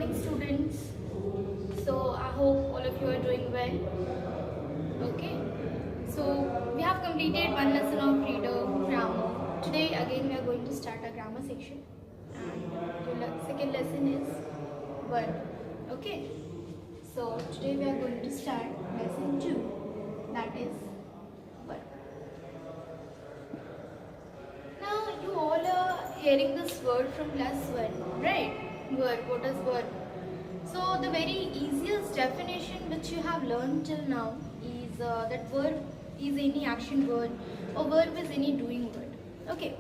morning, students. So I hope all of you are doing well. Okay. So we have completed one lesson of reader grammar. Today again we are going to start a grammar section, and the second lesson is verb. Okay. So today we are going to start lesson 2, that is verb. Now you all are hearing this word from class 1, right? Verb. What is verb? So the very easiest definition which you have learned till now is that verb is any action word or verb is any doing word. Okay.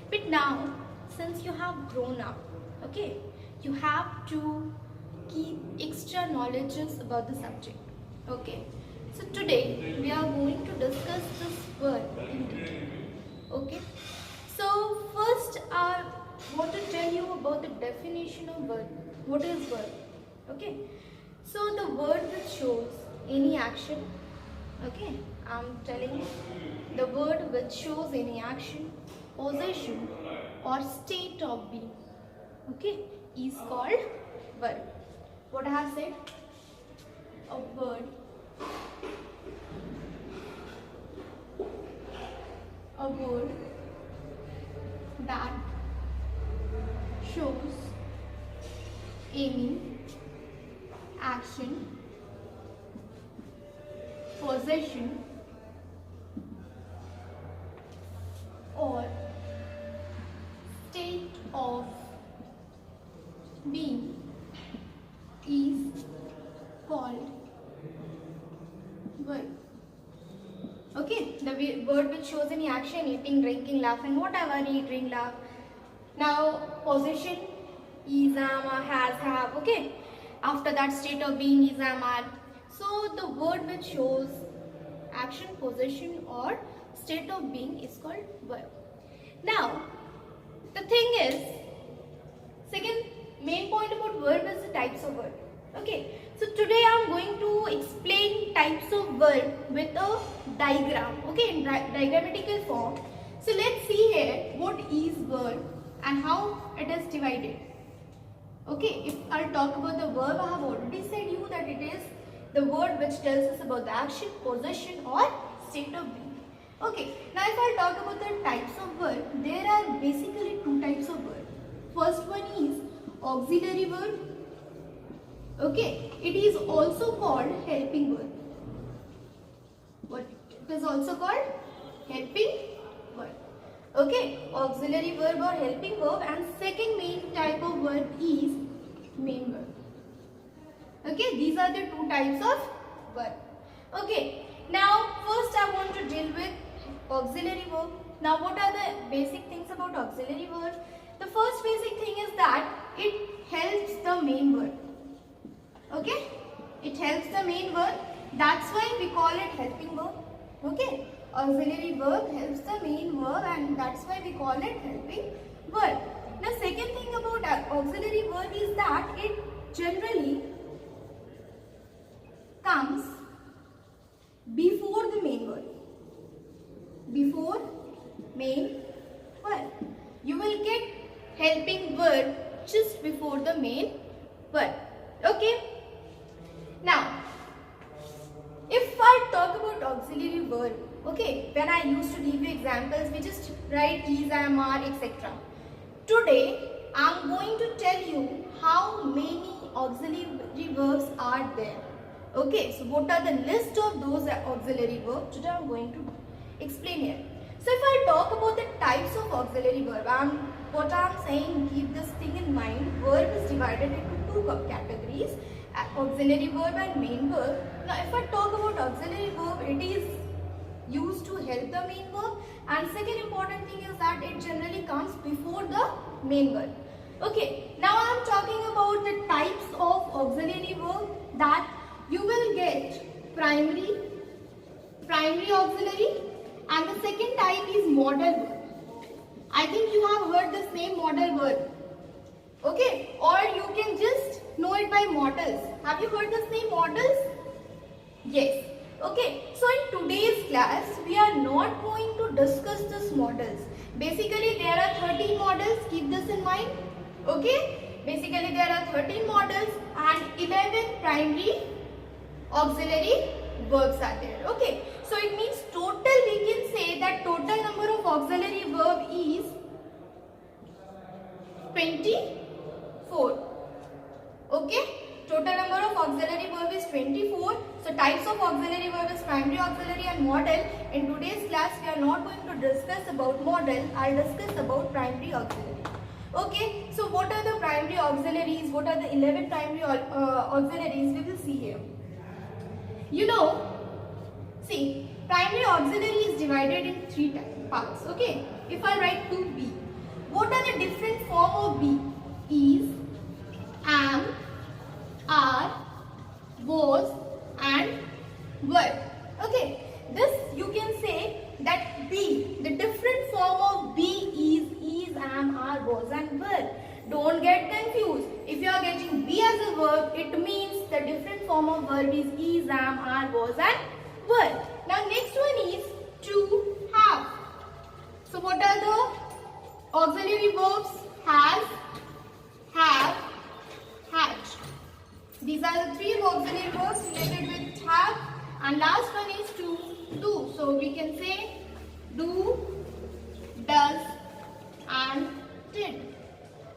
But now since you have grown up, okay, you have to keep extra knowledges about the subject. Okay. So today we are going to discuss this word in detail. Okay. So first I want to tell you about the definition of verb. What is verb? Okay. So the word which shows any action. Okay. I'm telling you, the word which shows any action, possession or state of being, okay, is called verb. What I have said? A word. A word that shows any action, possession or state of being is called verb. Okay, the word which shows any action, eating, drinking, laughing, whatever, eat, drink, laugh. Now possession is, am, has, have. Okay, after that state of being is, am, are. So the word which shows action, possession or state of being is called verb. Now the thing is, second main point about verb is the types of verb. Okay, so today I am going to explain types of verb with a diagram, okay, in diagrammatical form. So let's see here what is verb and how it is divided. Okay, if I'll talk about the verb, I have already said you that it is the word which tells us about the action, possession or state of being. Okay, now if I'll talk about the types of verb, there are basically two types of verb. First one is auxiliary verb. Okay, it is also called helping verb. What it is also called? Helping verb. Okay, auxiliary verb or helping verb, and second main type of verb is main verb. Okay, these are the two types of verb. Okay, now first I want to deal with auxiliary verb. Now what are the basic things about auxiliary verb? The first basic thing is that it helps the main verb. Okay, it helps the main verb. That's why we call it helping verb. Okay, auxiliary verb helps the main verb, and that's why we call it helping verb. Now second thing about auxiliary verb is that it generally comes before the main verb. Before main verb. You will get helping verb just before the main verb. Okay. Now, if I talk about auxiliary verb, okay, when I used to give you examples, we just write is, am, are, etc. Today, I am going to tell you how many auxiliary verbs are there. Okay, so what are the list of those auxiliary verbs? Today I am going to explain here. So if I talk about the types of auxiliary verb, what I am saying, keep this thing in mind. Verb is divided into two categories, auxiliary verb and main verb. Now if I talk about auxiliary verb, it is used to help the main verb, and second important thing is that it generally comes before the main verb. Okay, now I am talking about the types of auxiliary verb that you will get primary auxiliary, and the second type is modal verb. I think you have heard this name modal verb. Okay, or you can just know it by modals. Have you heard this name modals? Yes. Okay, so in today's class we are not going to discuss this modals. Basically there are 13 models, keep this in mind. Okay, Basically there are 13 models and 11 primary auxiliary verbs are there. Okay, so it means total we can say that total number of auxiliary verb is 24. Okay, total number of auxiliary verb is 24. So types of auxiliary verb is primary auxiliary and model. In today's class we are not going to discuss about model, I'll discuss about primary auxiliary. Okay, so what are the primary auxiliaries? What are the 11 primary auxiliaries? We will see here. You know, see, primary auxiliary is divided in 3 parts. Okay, if I write to be, what are the different form of be? Is, am, are, was and were. Okay, this you can say that be, the different form of be is, am, are, was and were. Don't get confused. If you are getting be as a verb, it means the different form of verb is, am, are, was and were. Now next one is to have. So what are the auxiliary verbs? Has, have, had. These are the 3 auxiliary verbs related with have, and last one is to do. So we can say do, does and did.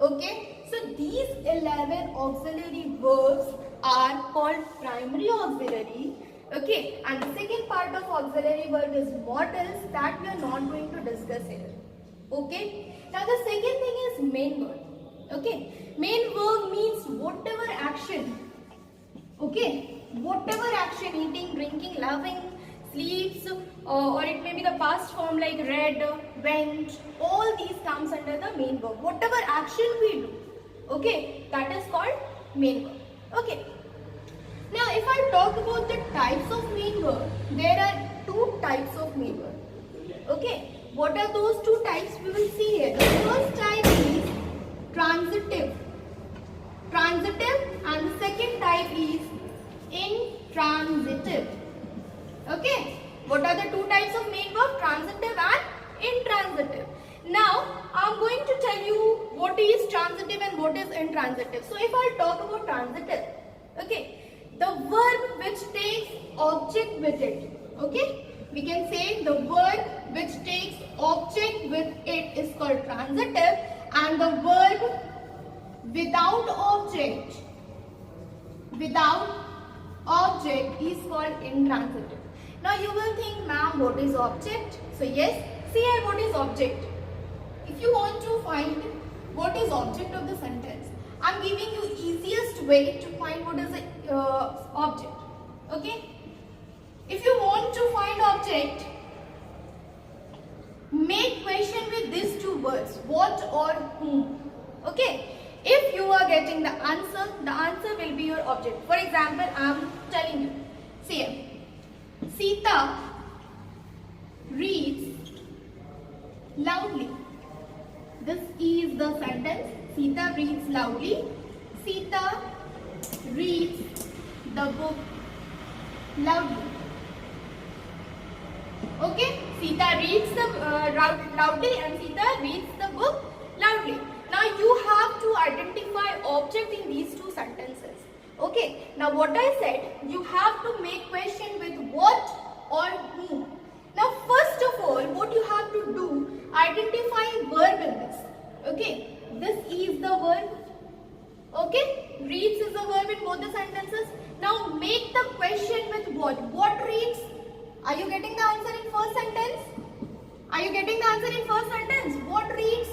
Okay, so these 11 auxiliary verbs are called primary auxiliary. Okay, and the second part of auxiliary verb is models that we are not going to discuss here. Okay, now the second thing is main verb. Okay, main verb means whatever action. Okay, whatever action, eating, drinking, loving, sleeps, or it may be the past form like read, went, all these comes under the main verb. Whatever action we do, okay, that is called main verb. Okay, now if I talk about the types of main verb, there are 2 types of main verb. Okay, what are those 2 types? We will see here. The first type is transitive. Transitive, and the second type is intransitive. Okay, what are the 2 types of main verb? Transitive and intransitive. Now, I am going to tell you what is transitive and what is intransitive. So, if I talk about transitive, okay, the verb which takes object with it. Okay, we can say the verb which takes object with it is called transitive, and the verb without object is called intransitive. Now you will think, ma'am, what is object? So yes, see here what is object. If you want to find what is object of the sentence, I am giving you easiest way to find what is the object. Okay, if you want to find object, make question with these 2 words, what or whom. Okay, if you are getting the answer will be your object. For example, I am telling you, see, Sita reads loudly. This is the sentence. Sita reads loudly. Sita reads the book loudly. Okay, Sita reads loudly and Sita reads the book loudly. Now you have to identify object in these 2 sentences. Okay, now what I said, you have to make question with what or whom. Now first of all, what you have to do, identify verb in this. Okay, this is the verb. Okay, reads is the verb in both the sentences. Now make the question with what? What reads? Are you getting the answer in first sentence? Are you getting the answer in first sentence? What reads?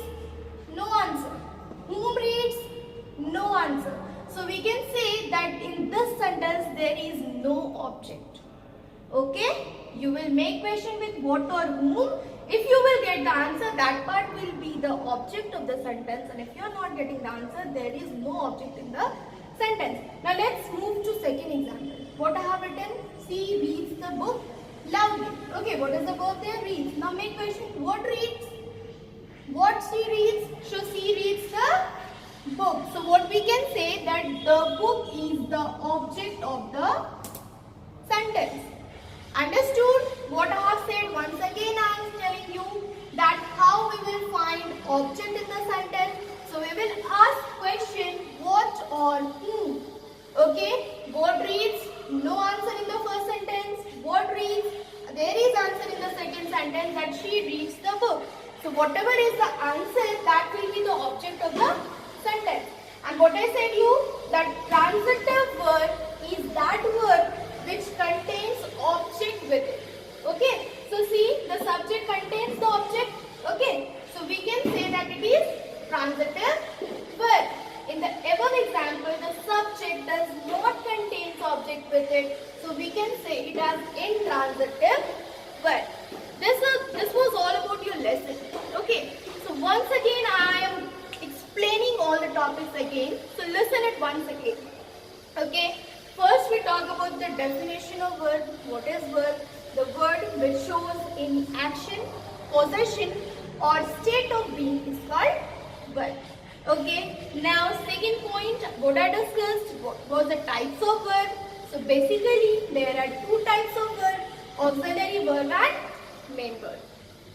No answer. Whom reads? No answer. So we can say that in this sentence there is no object. Okay? You will make question with what or whom. If you will get the answer, that part will be the object of the sentence, and if you are not getting the answer, there is no object in the sentence. Now let's move to second example. What I have written? She reads the book loudly. Okay, what is the verb there? Reads. Now make question. What reads? What she reads? So she reads the book. So what we can say that the book is the object of the sentence. Understood? What I have said, once again I am telling you that how we will find object in the sentence. So we will ask question or whom. Okay, board reads no answer in the first sentence. Board reads there is answer in the second sentence that she reads the book. So whatever is the answer, that will be the object of the sentence. And what I said you, that transitive word is that word which contains object with it. Okay, so see, the subject contains the object. Okay, so we can say that it is transitive word. In the above example, the subject does not contain object with it, so we can say it as intransitive word. This was all about your lesson. Okay, so once again I am explaining all the topics again. So listen it once again. Okay, first we talk about the definition of verb. What is verb? The word which shows any action, possession or state of being is called verb. Okay, now second point, what I discussed was the types of verb. So basically there are two types of verb, auxiliary verb and main verb.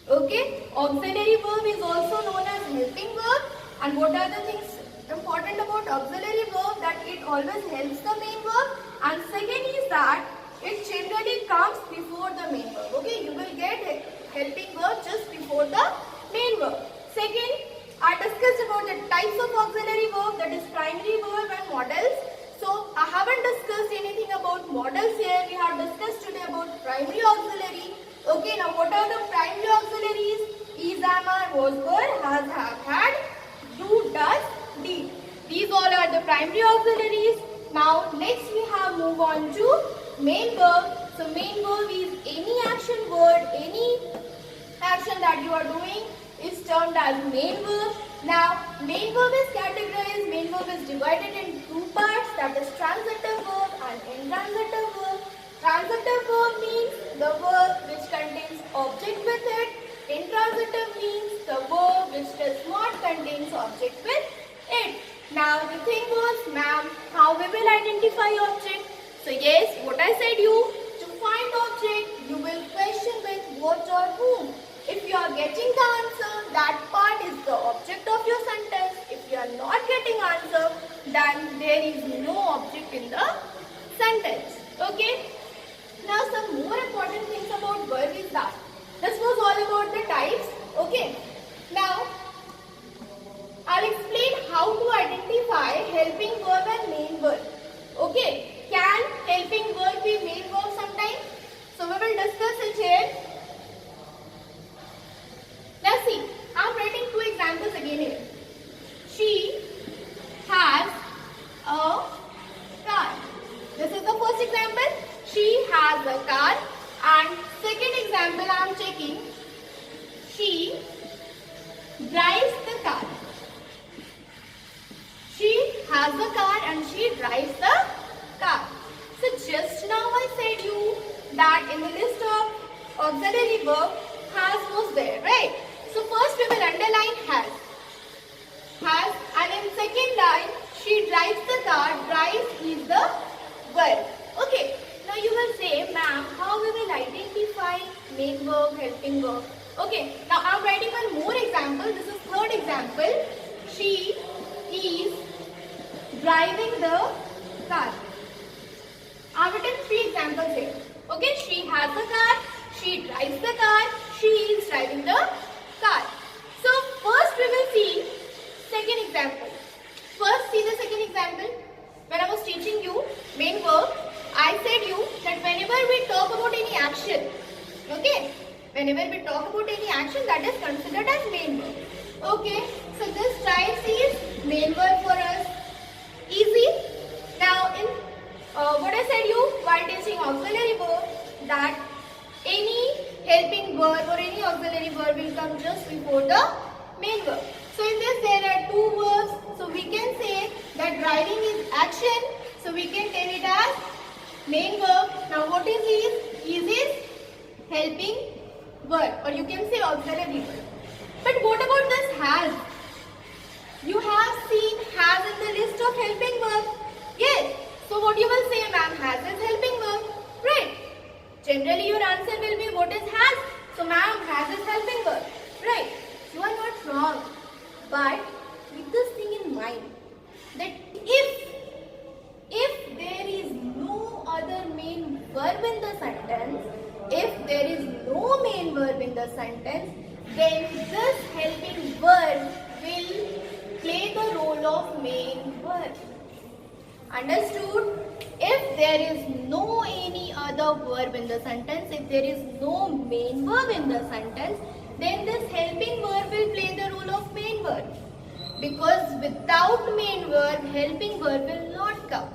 Okay, auxiliary verb is also known as helping verb. And what are the things important about auxiliary verb? That it always helps the main verb. And second is that it generally comes before the main verb. Okay, you will get helping verb just before the main verb. Second, I discussed about the types of auxiliary verb, that is primary verb and modals. So I haven't discussed anything about modals here. We have discussed today about primary auxiliary. Okay, now what are the primary auxiliaries? Is, am, are, was, were, has, have, had, do, does, did. These all are the primary auxiliaries. Now next we have move on to main verb. So main verb is any action word, any action that you are doing is termed as main verb. Now main verb is categorized, main verb is divided in two parts, that is transitive verb and intransitive verb. Transitive verb means the verb which contains object with it. Intransitive means the verb which does not contain object with it. Now the thing was, ma'am, how we will identify object? So yes, what I said you, to find object, you will question with what or whom. If you are getting the answer, that part is the object of your sentence. If you are not getting answer, then there is no object in the sentence. Okay? Now some more important things about verb is that this was all about the types. Okay? Now I'll explain how to identify helping verb and main verb. Okay? Can helping verb be main verb sometimes? So we will discuss it here. Now see, I am writing two examples again here. She has a car. This is the first example. She has a car. And second example I am checking. She drives the car. She has a car and she drives the car. So just now I said you that in the list of auxiliary verb, has was there, right? So first we will underline has. Has, and in second line, she drives the car. Drives is the verb. Okay. Now you will say, ma'am, how we will identify main verb, helping verb? Okay. Now I am writing one more example. This is third example. She is driving the car. I have written three examples here. Okay. She has a car. She drives the car. She is driving the car. So first we will see second example. First see the second example. When I was teaching you main verb, I said you that whenever we talk about any action, okay, whenever we talk about any action, that is considered as main verb. Okay, so this type is main verb for us. Easy. Now in what I said you while teaching auxiliary verb, that any helping verb or any auxiliary verb will come just before the main verb. So in this there are two verbs. So we can say that driving is action. So we can tell it as main verb. Now what is is? Is helping verb, or you can say auxiliary verb. But what about this has? You have seen has in the list of helping verb. Yes. So what you will say, ma'am, has is helping verb. Right. Generally your answer will be what is has. So ma'am, has is helping verb. Right. You are not wrong. But with this thing in mind, that if the sentence, then this helping verb will play the role of main verb. Understood? If there is no any other verb in the sentence, if there is no main verb in the sentence, then this helping verb will play the role of main verb. Because without main verb, helping verb will not come.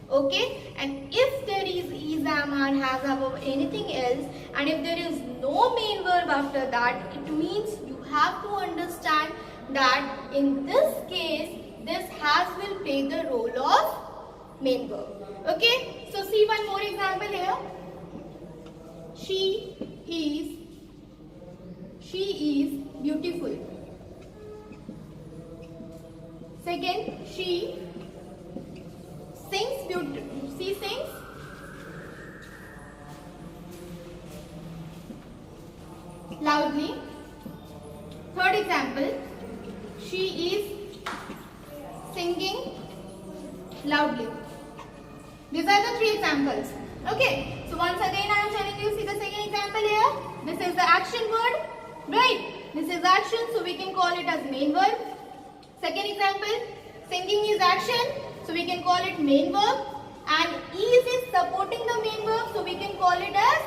Okay? And if there is is, am, are, has, have, or anything else, and if there is no main verb after that, it means you have to understand that in this case, this has will play the role of main verb. Okay? So see one more example here. She is beautiful. Second, she sings beautiful. She sings loudly. Third example, she is singing loudly. These are the three examples. Okay. So once again I am telling you, see the second example here. This is the action word. Right. This is action, so we can call it as main verb. Second example, singing is action, so we can call it main verb. And is supporting the main verb, so we can call it as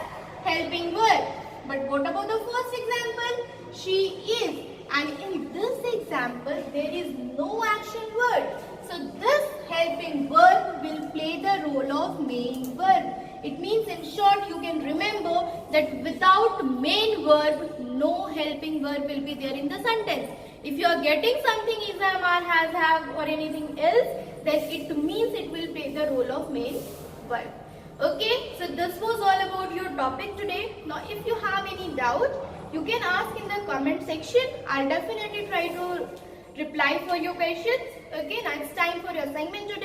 helping verb. But what about the first example? She is. And in this example, there is no action word. So this helping verb will play the role of main verb. It means, in short, you can remember that without main verb, no helping verb will be there in the sentence. If you are getting something is, am, are, has, have, or anything else, then it means it will play the role of main verb. Okay, so this was all about your topic today. Now, if you have any doubt, you can ask in the comment section. I'll definitely try to reply for your questions. Okay, now it's time for your assignment today.